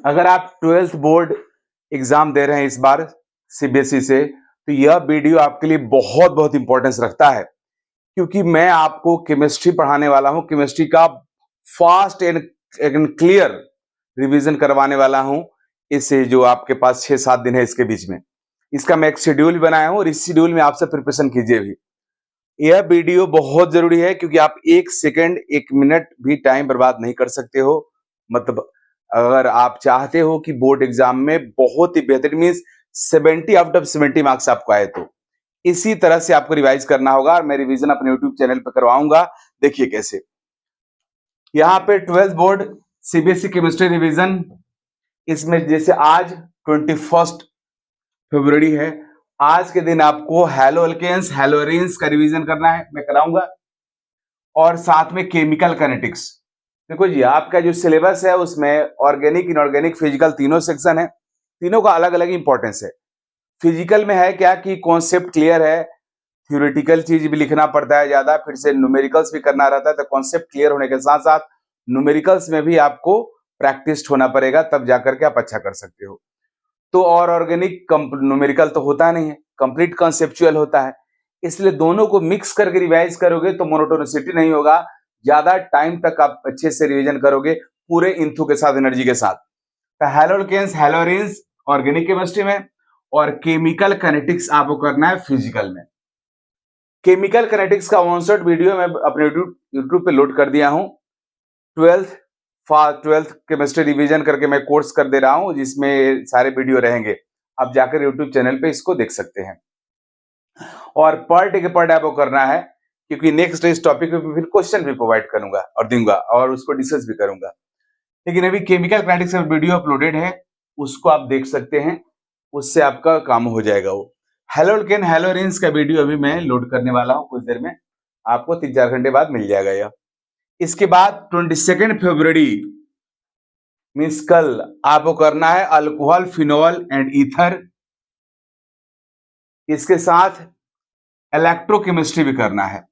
अगर आप 12th board exam दे रहे हैं इस बार सीबीएसई से, तो यह वीडियो आपके लिए बहुत बहुत इंपॉर्टेंस रखता है, क्योंकि मैं आपको केमिस्ट्री पढ़ाने वाला हूं। केमिस्ट्री का फास्ट एंड क्लियर रिवीजन करवाने वाला हूं। इससे जो आपके पास 6-7 दिन है इसके बीच में, इसका मैं एक शेड्यूल बनाया हूं और इस शेड्यूल में आपसे प्रिपरेशन कीजिए भी। यह वीडियो बहुत जरूरी है, क्योंकि आप 1 सेकंड 1 मिनट भी टाइम बर्बाद नहीं कर सकते हो। मतलब अगर आप चाहते हो कि बोर्ड एग्जाम में बहुत ही बेहतरीन मींस 70 आउट ऑफ 70 मार्क्स आपको आए, तो इसी तरह से आपको रिवाइज करना होगा और मैं रिवीजन अपने यूट्यूब चैनल पर करवाऊंगा। देखिए कैसे। यहाँ पे 12th board CBSE chemistry revision, इसमें जैसे आज 21 फरवरी है, आज के दिन आपको हैलो अल्केन्स हैलोरेंस का रिवीजन करना है, मैं कराऊंगा। और साथ में केमिकल काइनेटिक्स। देखो जी, आपका जो सिलेबस है उसमें ऑर्गेनिक, इनऑर्गेनिक, फिजिकल तीनों सेक्शन है। तीनों का अलग अलग इंपॉर्टेंस है। फिजिकल में है क्या कि कॉन्सेप्ट क्लियर है, थ्योरेटिकल चीज भी लिखना पड़ता है ज्यादा, फिर से न्यूमेरिकल्स भी करना रहता है। तो कॉन्सेप्ट क्लियर होने के साथ साथ न्यूमेरिकल्स में भी आपको प्रैक्टिस होना पड़ेगा, तब जाकर के आप अच्छा कर सकते हो। तो और ऑर्गेनिक न्यूमेरिकल तो होता नहीं है, कंप्लीट कॉन्सेप्चुअल होता है। इसलिए दोनों को मिक्स करके रिवाइज करोगे तो मोनोटोनिसिटी नहीं होगा, ज्यादा टाइम तक आप अच्छे से रिवीजन करोगे पूरे इंथू के साथ, एनर्जी के साथ। तो हैलोल्केन्स हैलोरेंस ऑर्गेनिक केमिस्ट्री में, और केमिकल काइनेटिक्स आपको करना है फिजिकल में। केमिकल काइनेटिक्स का 1 वीडियो मैं अपने यूट्यूब पे लोड कर दिया हूं। 12th केमिस्ट्री रिवीजन करके मैं कोर्स कर दे रहा हूं, जिसमें सारे वीडियो रहेंगे। आप जाकर यूट्यूब चैनल पे इसको देख सकते हैं। और पर डे के पर डे आपको करना है, क्योंकि नेक्स्ट इस टॉपिक पे फिर क्वेश्चन भी प्रोवाइड करूंगा और दूंगा और उसको डिस्कस भी करूंगा। लेकिन अभी केमिकल काइनेटिक्स का वीडियो अपलोडेड है, उसको आप देख सकते हैं, उससे आपका काम हो जाएगा। वो हैलोल्केन हैलोरेंस का वीडियो अभी मैं लोड करने वाला हूं, कुछ देर में आपको 3-4 घंटे बाद मिल जाएगा यह। इसके बाद 22 फरवरी मीन्स कल आपको करना है अल्कोहल, फिनॉल एंड ईथर। इसके साथ इलेक्ट्रोकेमिस्ट्री भी करना है।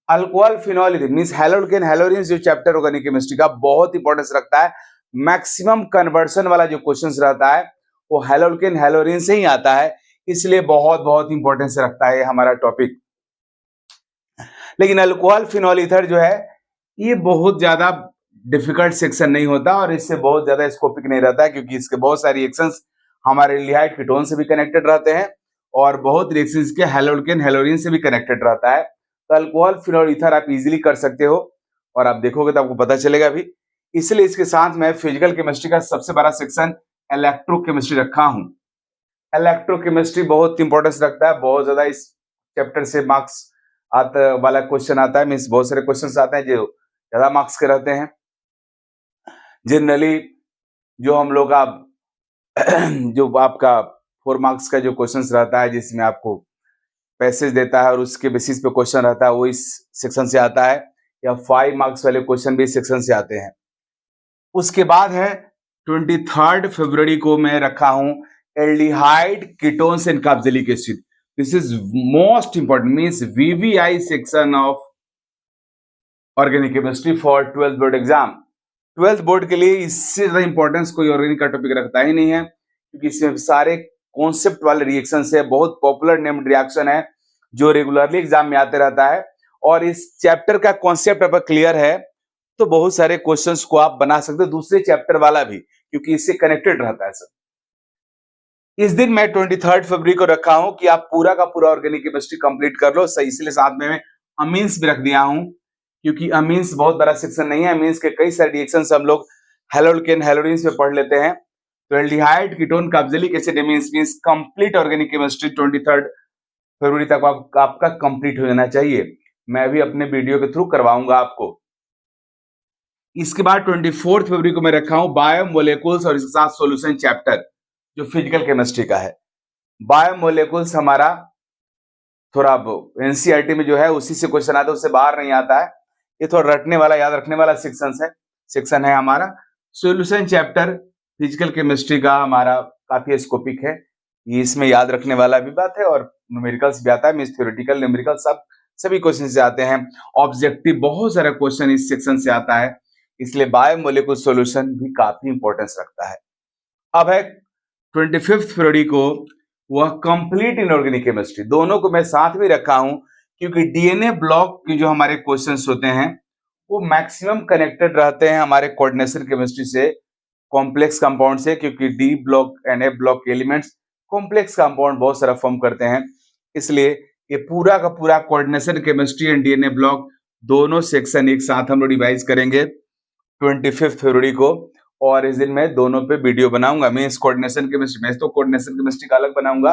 अल्कोहल, फिनॉल मीन्स हैलोल्केन हैलोरेंस जो चैप्टर ऑर्गेनिक केमिस्ट्री का बहुत इंपॉर्टेंस रखता है। मैक्सिमम कन्वर्शन वाला जो क्वेश्चंस रहता है वो हैलोल्केन हैलोरेंस से ही आता है, इसलिए बहुत बहुत इंपॉर्टेंस रखता है हमारा टॉपिक। लेकिन अल्कोहल, फिनॉल, ईथर जो है ये बहुत ज्यादा डिफिकल्ट सेक्शन नहीं होता और इससे बहुत ज्यादा स्कोपिक नहीं रहता है, क्योंकि इसके बहुत सारे रिएक्शंस हमारे एल्डिहाइड कीटोन से भी कनेक्टेड रहते हैं और बहुत रिएक्शंस के हैलोल्केन हैलोरेंस से भी कनेक्टेड रहता है। तो अल्कोहल, फिनॉल, ईथर आप इजीली कर सकते हो और आप देखोगे तो आपको पता चलेगा भी। इसलिए इसके साथ मैं फिजिकल केमिस्ट्री का सबसे बड़ा सेक्शन इलेक्ट्रोकेमिस्ट्री रखा हूं। इलेक्ट्रोकेमिस्ट्री बहुत इंपॉर्टेंस रखता है, बहुत ज्यादा इस चैप्टर से मार्क्स वाला क्वेश्चन आता है, मीन्स बहुत सारे क्वेश्चन आते हैं जो ज्यादा मार्क्स के रहते हैं। जनरली जो हम लोग का जो आपका 4 मार्क्स का जो क्वेश्चन रहता है, जिसमें आपको पैसेज देता है और उसके बेसिस पे क्वेश्चन रहता है, वो इस सेक्शन से आता है, या 5 मार्क्स वाले क्वेश्चन भी इस सेक्शन से आते हैं। उसके बाद है 23 फरवरी को मैं रखा हूं aldehyde, ketones and carboxylic acid. This is most important means VVI section of organic chemistry for 12th board exam. 12th board के लिए इससे ज्यादा इंपॉर्टेंस कोई ऑर्गेनिक का टॉपिक रखता ही नहीं है, क्योंकि इसमें सारे कॉन्सेप्ट वाले रिएक्शन है, बहुत पॉपुलर नेम्ड रिएक्शन है जो रेगुलरली एग्जाम में आते रहता है। और इस चैप्टर का कॉन्सेप्ट अगर क्लियर है तो बहुत सारे क्वेश्चंस को आप बना सकते हो, दूसरे चैप्टर वाला भी, क्योंकि इससे कनेक्टेड रहता है सब। इस दिन मैं 23 फरवरी को रखा हूं कि आप पूरा का पूरा ऑर्गेनिक केमिस्ट्री कंप्लीट कर लो सही। इसलिए साथ में मैं अमीन्स भी रख दिया हूं, क्योंकि अमीन्स बहुत बड़ा सेक्शन नहीं है। अमीन्स के कई सारे रिएक्शंस हम लोग हैलोल्केन हैलोरेंस में पढ़ लेते हैं। तो aldehyde, ketone, carboxylic acid means complete organic chemistry 23 फरवरी तक आपका कंप्लीट हो जाना चाहिए। मैं भी अपने वीडियो के थ्रू करवाऊंगा आपको। इसके बाद 24 फरवरी को मैं रखा हूं बायोमोलेकुल्स और इसके साथ सॉल्यूशन चैप्टर, जो फिजिकल केमिस्ट्री का है। बायोमोलेकुल्स हमारा थोड़ा एनसीईआरटी में जो है उसी से क्वेश्चन आता है, उससे बाहर नहीं आता है। ये थोड़ा रटने वाला, याद रखने वाला सेक्शन है हमारा। सॉल्यूशन चैप्टर फिजिकल केमिस्ट्री का हमारा काफी स्कोपिक है, ये इसमें याद रखने वाला भी बात है और न्यूमेरिकल्स भी आता है, मींस थ्योरेटिकल न्यूमेरिकल सभी क्वेश्चन से आते हैं। ऑब्जेक्टिव बहुत सारा क्वेश्चन इस सेक्शन से आता है, इसलिए बायोमोलेकुल सॉल्यूशन भी काफी इंपॉर्टेंस रखता है। अब है 25 फरवरी को वह कंप्लीट इनऑर्गेनिक केमिस्ट्री। दोनों को मैं साथ में रखा हूं क्योंकि डीएनए ब्लॉक के जो हमारे क्वेश्चंस होते हैं वो मैक्सिमम कनेक्टेड रहते हैं हमारे कोऑर्डिनेशन केमिस्ट्री से, कॉम्प्लेक्स कंपाउंड से, क्योंकि D block N A block के एलिमेंट्स कॉम्प्लेक्स कंपाउंड बहुत सारा फॉर्म करते हैं। इसलिए ये पूरा का पूरा coordination chemistry and DNA block दोनों सेक्शन एक साथ हम लोग रिवाइज करेंगे 25 फरवरी को। और इस दिन मैं दोनों पे वीडियो बनाऊंगा। मींस कोऑर्डिनेशन केमिस्ट्री में तो कोऑर्डिनेशन केमिस्ट्री का अलग बनाऊंगा,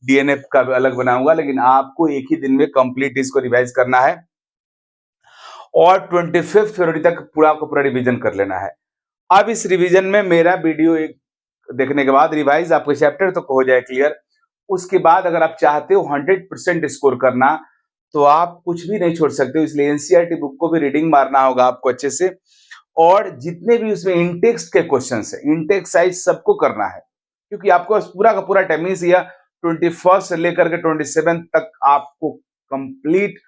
डीएनए का अलग बनाऊंगा, लेकिन आपको एक ही दिन में कंप्लीट इसको रिवाइज करना है और 25 फरवरी तक पूरा को पूरा रिवीजन कर लेना है। अब इस रिवीजन में मेरा वीडियो एक देखने के बाद रिवाइज आपके चैप्टर तो हो जाए क्लियर। उसके बाद अगर आप चाहते हो 100% स्कोर करना तो आप कुछ भी नहीं छोड़ सकते हो। इसलिए एनसीईआरटी बुक को भी रीडिंग मारना होगा आपको अच्छे से, और जितने भी उसमें इनटेक्स्ट के क्वेश्चन है, इनटेक्स्ट साइज सबको करना है, क्योंकि आपको पूरा का पूरा टाइम या 21 से लेकर के 27 तक आपको कंप्लीट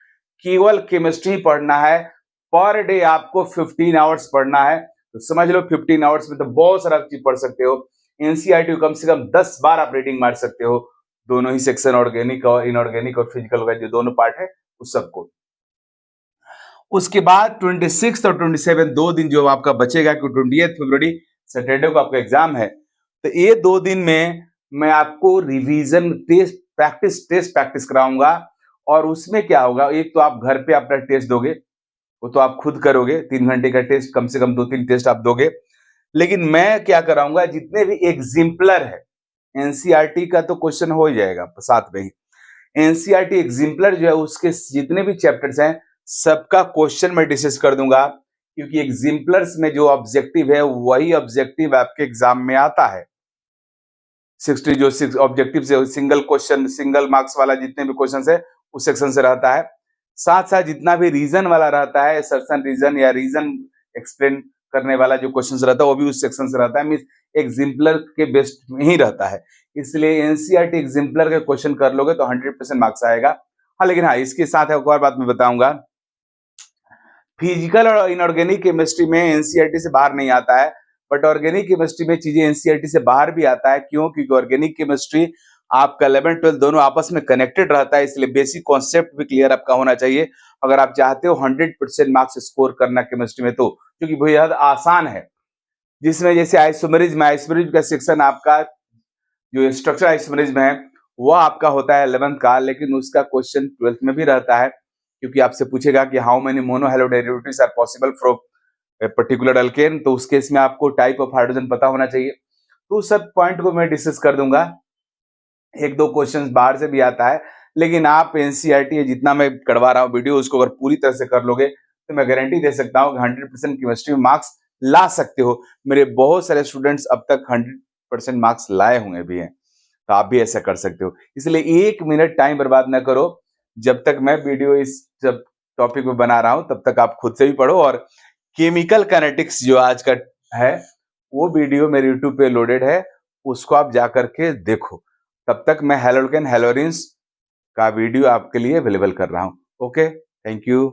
केवल केमिस्ट्री पढ़ना है। पर डे आपको 15 आवर्स पढ़ना है, तो समझ लो 15 आवर्स में तो बहुत सारा चीज पढ़ सकते हो। एनसीईआरटी को कम से कम 10 बार आप रीडिंग मार सकते हो, दोनों ही सेक्शन, ऑर्गेनिक और इनऑर्गेनिक और फिजिकल का जो दोनों पार्ट है उस सबको। उसके बाद 26 और 27 दो दिन जो आपका बचेगा, क्योंकि 28 फरवरी सैटरडे को आपका एग्जाम है, तो ये 2 दिन में मैं आपको रिवीजन टेस्ट प्रैक्टिस कराऊंगा। और उसमें क्या होगा, एक तो आप घर पे अपना टेस्ट दोगे, वो तो आप खुद करोगे, 3 घंटे का टेस्ट, कम से कम 2-3 टेस्ट आप दोगे। लेकिन मैं क्या कराऊंगा, जितने भी एग्जिम्पलर है, एनसीईआरटी का तो क्वेश्चन हो ही जाएगा साथ में ही, एनसीईआरटी एग्जिम्पलर जो है उसके जितने भी चैप्टर्स हैं सबका क्वेश्चन मैं डिस्कस कर दूंगा, क्योंकि एग्जिम्पलर्स में जो ऑब्जेक्टिव है वही ऑब्जेक्टिव आपके एग्जाम में आता है। 60 जो 6 ऑब्जेक्टिव से सिंगल क्वेश्चन, सिंगल मार्क्स वाला जितने भी क्वेश्चन है उस सेक्शन से रहता है। साथ साथ जितना भी रीजन वाला रहता है, सर्सन रीजन या रीजन एक्सप्लेन करने वाला जो क्वेश्चन रहता है वो भी उस सेक्शन से रहता है। मींस एग्जिम्पलर के बेस्ट में ही रहता है। इसलिए एनसीईआरटी एग्जिम्पलर के क्वेश्चन कर लोगे तो 100% मार्क्स आएगा। हाँ, लेकिन हाँ, इसके साथ एक और बात मैं बताऊंगा, फिजिकल और इनऑर्गेनिक केमिस्ट्री में एनसीईआरटी से बाहर नहीं आता है, बट ऑर्गेनिक केमिस्ट्री में चीजें एनसीईआरटी से बाहर भी आता है। क्यों? क्योंकि ऑर्गेनिक केमिस्ट्री आपका 11-12 दोनों आपस में कनेक्टेड रहता है, इसलिए बेसिक कॉन्सेप्ट भी क्लियर आपका होना चाहिए अगर आप चाहते हो 100% मार्क्स स्कोर करना केमिस्ट्री में, तो क्योंकि बेहद आसान है। जिसमें जैसे आइसोमेरिज्म का सेक्शन आपका जो स्ट्रक्चर आइसोमेरिज्म है वो आपका होता है 11th का, लेकिन उसका क्वेश्चन 12th में भी रहता है, क्योंकि आपसे पूछेगा कि how many mono halo derivatives are possible from a particular alkane, तो उस केस में आपको टाइप ऑफ हाइड्रोजन पता होना चाहिए। तो सब पॉइंट को मैं डिस्कस कर दूंगा। 1-2 क्वेश्चंस बाहर से भी आता है, लेकिन आप एनसीईआरटी जितना मैं करवा रहा हूँ वीडियो उसको अगर पूरी तरह से कर लोगे तो मैं गारंटी दे सकता हूँ कि 100% केमिस्ट्री में मार्क्स ला सकते हो। मेरे बहुत सारे स्टूडेंट्स अब तक 100% मार्क्स लाए हुए भी हैं, तो आप भी ऐसा कर सकते हो। इसलिए 1 मिनट टाइम बर्बाद ना करो। जब तक मैं वीडियो इस जब टॉपिक में बना रहा हूं तब तक आप खुद से भी पढ़ो, और केमिकल काइनेटिक्स जो आज का है वो वीडियो मेरे यूट्यूब पे लोडेड है, उसको आप जाकर के देखो। तब तक मैं हैलोल्केन हैलोरिन्स का वीडियो आपके लिए अवेलेबल कर रहा हूं। Okay, thank you.